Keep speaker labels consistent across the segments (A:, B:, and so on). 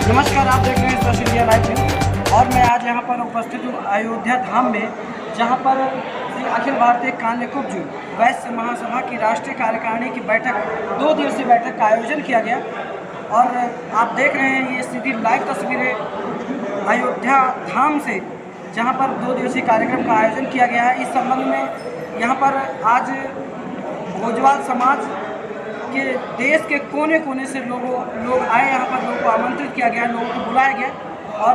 A: नमस्कार, आप देख रहे हैं सोशल इंडिया लाइव न्यूज़ और मैं आज यहाँ पर उपस्थित हूँ अयोध्या धाम में, जहाँ पर श्री अखिल भारतीय काल्यकुब्ज वैश्य महासभा की राष्ट्रीय कार्यकारिणी की बैठक 2 दिवसीय बैठक का आयोजन किया गया। और आप देख रहे हैं ये सीधी लाइव तस्वीरें अयोध्या धाम से, जहाँ पर 2 दिवसीय कार्यक्रम का आयोजन किया गया है। इस संबंध में यहाँ पर आज भोजवाल समाज के देश के कोने कोने से लोग आए, यहाँ पर लोगों को आमंत्रित किया गया, लोगों को बुलाया गया और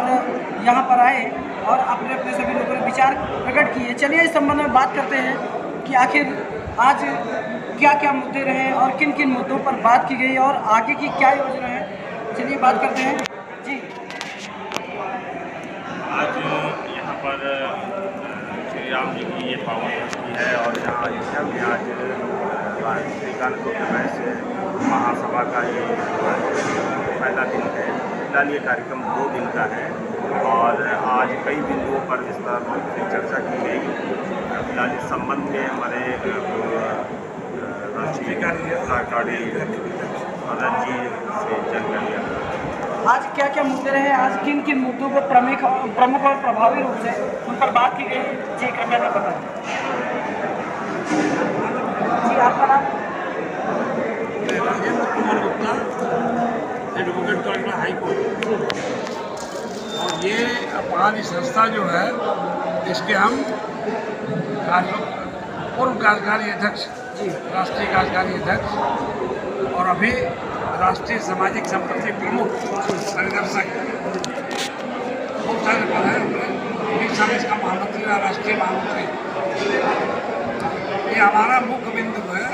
A: यहाँ पर आए और अपने अपने सभी लोगों ने विचार प्रकट किए। चलिए इस संबंध में बात करते हैं कि आखिर आज क्या क्या मुद्दे रहे और किन किन मुद्दों पर बात की गई और आगे की क्या योजना है। चलिए बात करते हैं जी।
B: आज यहाँ पर श्री राम जी की ये पावन धरती है और यहाँ अयोध्या में आज श्री काल्यकुब्ज वैश्य महासभा का ये पहला दिन है। फिलहाल ये कार्यक्रम 2 दिन का है और आज कई बिंदुओं पर विस्तार से चर्चा की गई। फिलहाल इस संबंध में हमारे राष्ट्रीय कार्यकारिणी अध्यक्ष जी से जानकारी।
A: आज क्या क्या मुद्दे रहे, आज किन किन मुद्दों को प्रमुख और प्रभावी रूप से उन पर बात की गई, जी कृपया मैं बताएं। जी आपका नाम?
C: Rajendra Kumar Gupta, advocate collector high court. और ये हमारी संस्था जो है इसके हम पूर्व कार्यकारी अध्यक्ष, राष्ट्रीय कार्यकारी अध्यक्ष और अभी राष्ट्रीय सामाजिक संपत्ति प्रमुख परिदर्शक, बहुत सारे पद हैं। बीच में इसका महामंत्री या राष्ट्रीय महामंत्री। ये हमारा मुख्य बिंदु है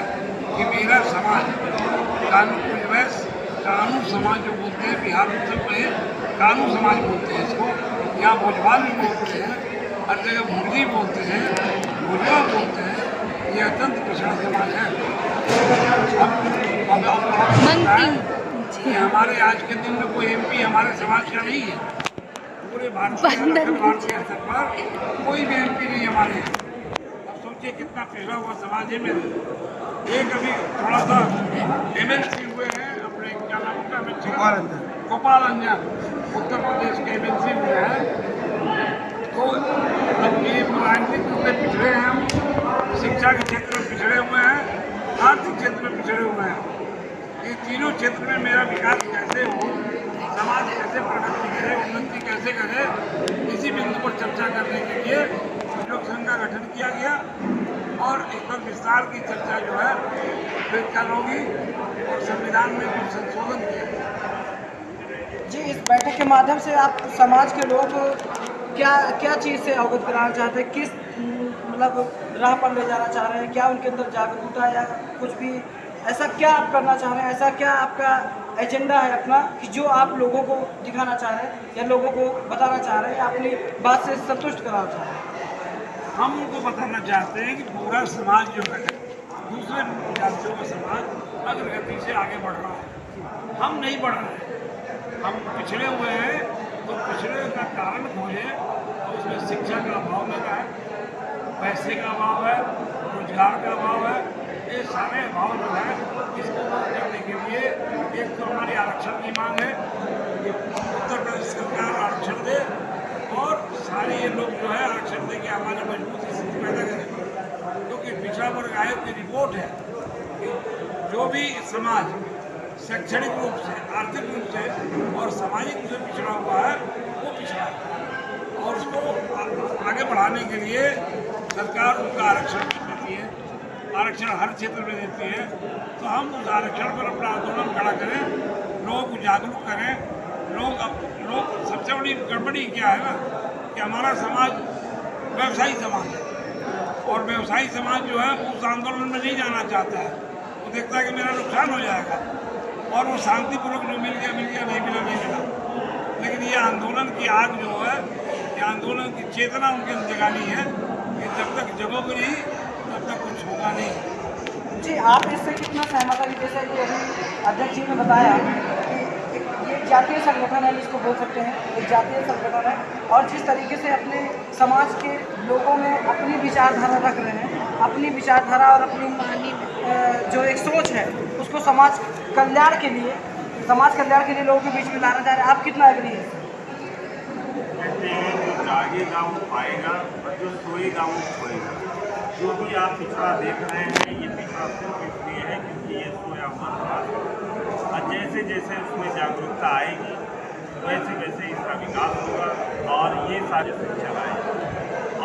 C: कि मेरा समाज काल्यकुब्ज वैश्य कानून समाज जो बोलते हैं, बिहार उत्तर में कानून समाज बोलते हैं इसको, यहाँ भोजवाल भी बोलते हैं, हर जगह भुर्जी बोलते हैं, भुजवा बोलते हैं। ये अत्यंत पिछड़ा समाज है। कि हमारे आज के दिन में कोई एमपी हमारे समाज का नहीं है। पूरे भारतीय स्तर पर कोई भी एमपी नहीं हमारे। अब सोचिए कितना पिछड़ा हुआ समाज है मेरे। एक अभी थोड़ा सा एमएलसी हुए हैं, अपने क्या नाम होता है, गोपाल अंजन, उत्तर प्रदेश के एमएलसी हुए हैं। तो अब ये राजनीतिक रूप में पिछड़े हैं, हम शिक्षा के क्षेत्र में पिछड़े हुए हैं, आर्थिक क्षेत्र में पिछड़े हुए हैं। ये तीनों क्षेत्र में मेरा विकास कैसे हो, समाज कैसे प्रगति करे, उन्नति कैसे करे, इसी बिंदु पर चर्चा करने के लिए लोक संघ का गठन किया गया और इस पर विस्तार की चर्चा जो है फिर कल होगी और संविधान में कुछ संशोधन किया गया।
A: जी, इस बैठक के माध्यम से आप समाज के लोग क्या चीज़ से अवगत कराना चाहते हैं, किस मतलब राह पर ले जाना चाह रहे हैं, क्या उनके अंदर जागरूकता या कुछ भी ऐसा क्या आप करना चाह रहे हैं, ऐसा क्या आपका एजेंडा है अपना कि जो आप लोगों को दिखाना चाह रहे हैं या लोगों को बताना चाह रहे हैं, अपनी बात से संतुष्ट कराना चाह रहे हैं?
C: हम उनको बताना चाहते हैं कि पूरा समाज जो है, दूसरे जातियों का समाज अग्रगति से आगे बढ़ रहा है, हम नहीं बढ़ रहे हैं, हम पिछड़े हुए हैं। तो पिछड़े का कारण खोजें तो उसमें शिक्षा का अभाव लगा है, पैसे का अभाव है, रोजगार का अभाव है। ये सारे अभाव जो है इसको दूर करने के लिए एक तो हमारी आरक्षण की मांग है, उत्तर प्रदेश सरकार आरक्षण दे और सारे ये लोग जो है आरक्षण दे के हमारी मजबूत स्थिति पैदा करें। क्योंकि पिछड़ा वर्ग आयोग की रिपोर्ट है कि जो भी समाज शैक्षणिक रूप से, आर्थिक रूप से और सामाजिक रूप से पिछड़ा हुआ है वो पिछड़ा है और उसको आगे बढ़ाने के लिए सरकार उनका आरक्षण देती है, आरक्षण हर क्षेत्र में देती है। तो हम उस आरक्षण पर अपना आंदोलन खड़ा करें, लोगों को जागरूक करें। लोग सबसे बड़ी गड़बड़ी क्या है ना कि हमारा समाज व्यवसायी समाज है और व्यवसायी समाज जो है उस आंदोलन में नहीं जाना चाहता है। वो देखता है कि मेरा नुकसान हो जाएगा और वो शांतिपूर्वक जो मिल गया नहीं मिला। लेकिन ये आंदोलन की आग जो है, ये आंदोलन की चेतना उनके अंदर जगानी है कि जब तक जगोगे नहीं तब तक कुछ होगा नहीं।
A: जी, आप इससे कितना सहमत है? जैसे कि अभी अध्यक्ष जी ने बताया कि ये जातीय संगठन है, इसको बोल सकते हैं, एक जातीय संगठन है और जिस तरीके से अपने समाज के लोगों में अपनी विचारधारा रख रहे हैं, अपनी विचारधारा और अपनी जो एक सोच सोच है उसको समाज कल्याण के लिए लोगों के बीच में लाना चाह रहे हैं, आप कितना एग्री है?
B: कहते हैं जो जागेगा वो पाएगा और जो सोएगा वो खोएगा। जो भी आप पिछड़ा देख रहे हैं ये पिछड़ा सिर्फ इसलिए है क्योंकि ये सोया हुआ समाज है। और जैसे जैसे उसमें जागरूकता आएगी वैसे वैसे इसका विकास होगा और ये सारे शिक्षक आएंगे।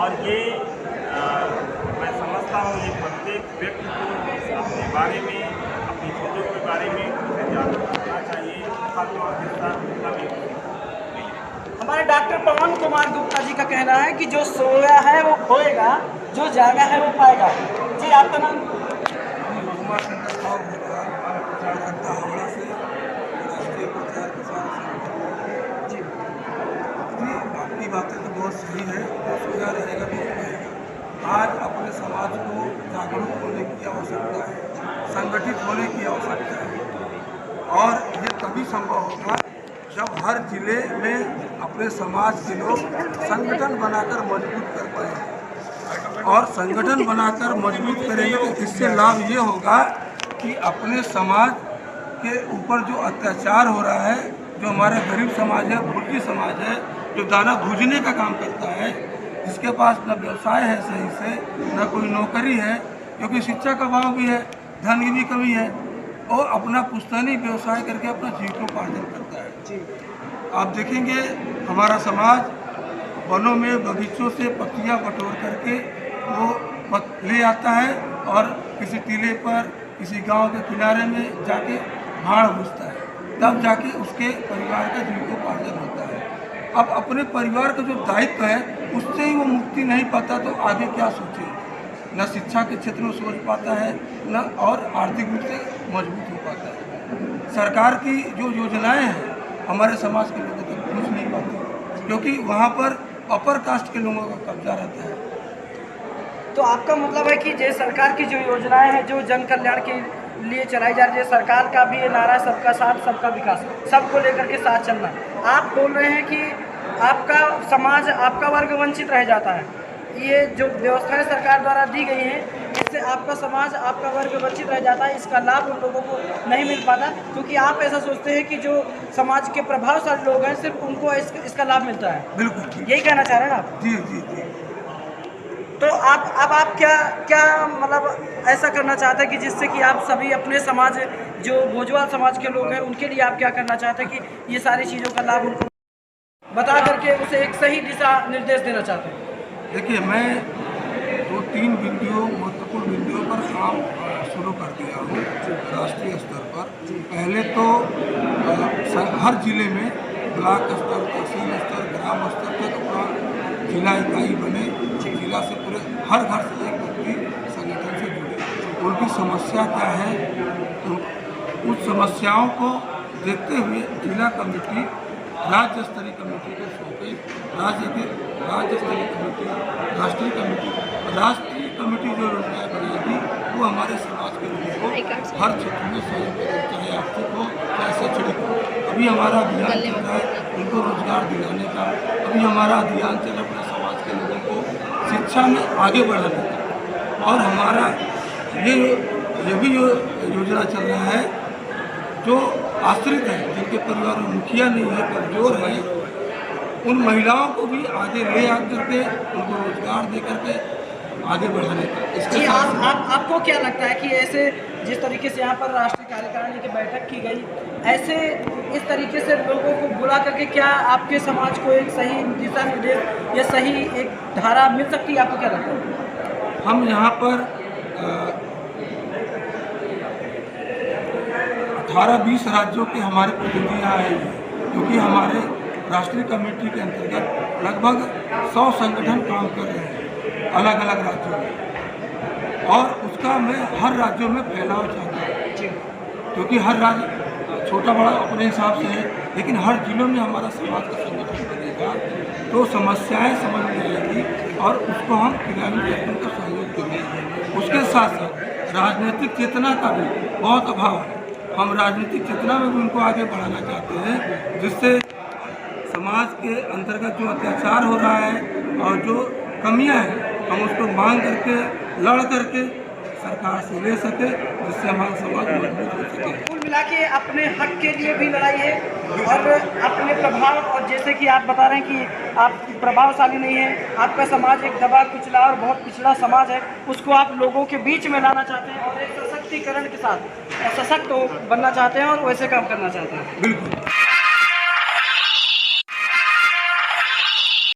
B: और ये मैं समझता हूँ ये प्रत्येक व्यक्ति को अपने बारे में अपनी चीज़ों के बारे में उसे जागरूक करना चाहिए। हर और हिस्सा अभी
A: हमारे डॉक्टर पवन कुमार गुप्ता जी का कहना है कि जो सोया है वो खोएगा, जो जागा है वो पाएगा। जी आपका नाम?
D: जी आपकी बातें तो बहुत सही है, जो सोया रहेगा वो पाएगा। आज अपने समाज को जागरूक होने की आवश्यकता है, संगठित होने की आवश्यकता है और ये तभी संभव होगा जब हर जिले में अपने समाज के लोग संगठन बनाकर मजबूत कर पाएंगे। और संगठन बनाकर मजबूत करेंगे तो इससे लाभ ये होगा कि अपने समाज के ऊपर जो अत्याचार हो रहा है, जो हमारे गरीब समाज है, भूखी समाज है, जो दाना भूजने का काम करता है, जिसके पास न व्यवसाय है सही से, न कोई नौकरी है, क्योंकि शिक्षा का अभाव भी है, धन की भी कमी है, और अपना पुश्तैनी व्यवसाय करके अपना जीविकोपार्जन करता है। आप देखेंगे हमारा समाज वनों में बगीचों से पत्तियां बटोर करके वो ले आता है और किसी टीले पर किसी गांव के किनारे में जाके भाड़ भूजता है, तब जाके उसके परिवार का जीविकोपार्जन होता है। अब अपने परिवार का जो दायित्व है उससे ही वो मुक्ति नहीं पाता तो आगे क्या सोचे? न शिक्षा के क्षेत्र में सोच पाता है, न और आर्थिक रूप से मजबूत हो पाता है। सरकार की जो योजनाएं हैं हमारे समाज के लोगों तक पहुँच नहीं पाती, क्योंकि वहाँ पर अपर कास्ट के लोगों का कब्जा रहता है।
A: तो आपका मतलब है कि जो सरकार की जो योजनाएं हैं जो जन कल्याण के लिए चलाई जा रही है, सरकार का भी ये नारा सबका साथ सबका विकास, सबको लेकर के साथ चलना। आप बोल रहे हैं कि आपका समाज, आपका वर्ग वंचित रह जाता है। ये जो व्यवस्थाएं सरकार द्वारा दी गई हैं इससे आपका समाज, आपका वर्ग वंचित रह जाता है, इसका लाभ उन लोगों को नहीं मिल पाता, क्योंकि आप ऐसा सोचते हैं कि जो समाज के प्रभावशाली लोग हैं सिर्फ उनको इसका लाभ मिलता है।
D: बिल्कुल
A: यही कहना चाह रहे हैं आप?
D: जी जी जी।
A: तो आप क्या मतलब ऐसा करना चाहते हैं कि जिससे कि आप सभी अपने समाज, जो भोजवाल समाज के लोग हैं, उनके लिए आप क्या करना चाहते हैं कि ये सारी चीज़ों का लाभ उनको बता करके उसे एक सही दिशा निर्देश देना चाहते हैं?
D: देखिए, मैं 2-3 बिंदुओं, महत्वपूर्ण बिंदुओं पर काम शुरू कर दिया हूँ राष्ट्रीय स्तर पर। पहले तो हर जिले में ब्लॉक स्तर, तहसील स्तर, ग्राम स्तर तक अपना जिला इकाई बने, जिला से पूरे हर घर से एक व्यक्ति संगठन से जुड़े। उनकी समस्या क्या है, उस समस्याओं को देखते हुए जिला कमेटी राज्य स्तरीय कमेटी को सौंपे, राज्य स्तरीय कमेटी, राष्ट्रीय कमेटी जो योजनाएँ बनाएगी वो हमारे समाज के लोगों को हर क्षेत्र में सहयोग करेगी, चाहे आर्थिक हो चाहे शैक्षणिक हो। अभी हमारा अभियान चल रहा है उनको रोजगार दिलाने का, अभी हमारा अभियान चल रहा है अपने समाज के लोगों को शिक्षा में आगे बढ़ाने का, और हमारा ये भी योजना चल रहा है जो आश्रित है, जिनके परिवार में मुखिया नहीं है, कमजोर है, उन महिलाओं को भी आगे ले आकर के उनको रोजगार दे करके आगे बढ़ाने का। इसके
A: आपको क्या लगता है कि ऐसे जिस तरीके से यहाँ पर राष्ट्रीय कार्यकारिणी की बैठक की गई, ऐसे इस तरीके से लोगों को बुला करके क्या आपके समाज को एक सही दिशा निर्देश या सही एक धारा मिल सकती है? आपको क्या लगता है?
D: हम यहाँ पर 18-20 राज्यों के हमारे प्रतिनिधि यहाँ आए हैं, क्योंकि हमारे राष्ट्रीय कमेटी के अंतर्गत लगभग 100 संगठन काम कर रहे हैं अलग अलग राज्यों में, और उसका मैं हर राज्यों में फैलाव चाहता हूँ, क्योंकि हर राज्य छोटा बड़ा अपने हिसाब से है, लेकिन हर जिलों में हमारा समाज का संगठन बनेगा तो समस्याएं समझ में आएगी और उसको हम क्रियान्वयन का सहयोग देंगे। उसके साथ साथ राजनीतिक चेतना का भी बहुत अभाव है, हम राजनीतिक चेतना में भी उनको आगे बढ़ाना चाहते हैं, जिससे समाज के अंतर्गत जो अत्याचार हो रहा है और जो कमियां हैं हम उसको मांग करके, लड़ करके सरकार से ले सके, जिससे हमारा समाज मजबूत हो सके।
A: कुल मिला के अपने हक के लिए भी लड़ाई है और अपने प्रभाव, और जैसे कि आप बता रहे हैं कि आप प्रभावशाली नहीं है, आपका समाज एक दबा कुचला और बहुत पिछड़ा समाज है, उसको आप लोगों के बीच में लाना चाहते हैं और एक सशक्तिकरण के साथ सशक्त बनना चाहते हैं और वैसे काम करना चाहते हैं।
D: बिल्कुल।